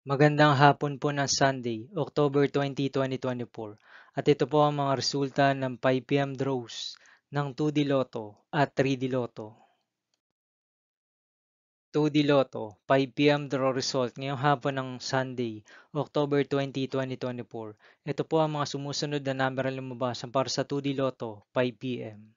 Magandang hapon po ng Sunday, October 20, 2024. At ito po ang mga resulta ng 5 p.m. draws ng 2D Lotto at 3D Lotto. 2D Lotto, 5 p.m. draw result ngayong hapon ng Sunday, October 20, 2024. Ito po ang mga sumusunod na number na lumabas para sa 2D Lotto, 5 p.m.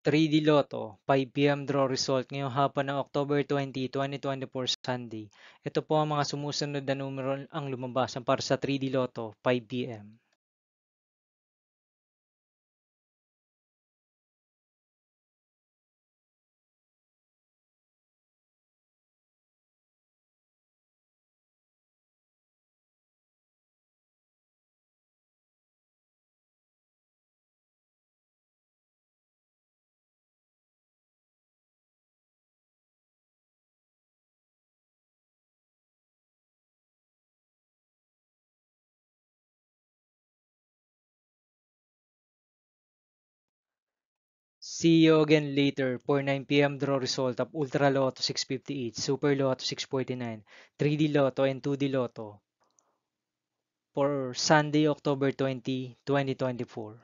3D Lotto, 5 p.m. draw result ngayong hapon ng October 20, 2024 Sunday. Ito po ang mga sumusunod na numero ang lumabas para sa 3D Lotto, 5 p.m. 'See you again later' for 9 p.m. draw result of Ultra Lotto 658, Super Lotto 649, 3D Lotto and 2D Lotto for Sunday, October 20, 2024.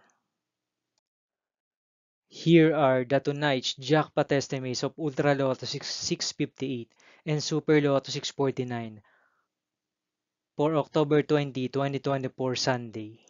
Here are the tonight's jackpot estimates of Ultra Lotto 658 and Super Lotto 649 for October 20, 2024 Sunday.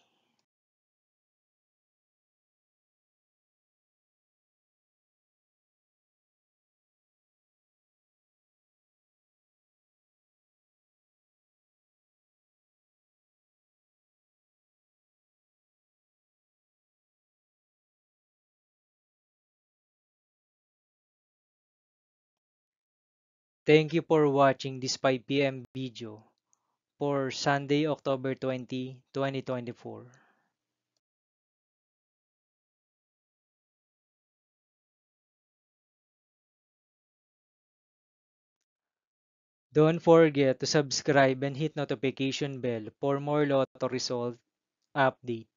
Thank you for watching this 5 p.m. video for Sunday, October 20, 2024. Don't forget to subscribe and hit notification bell for more lotto result update.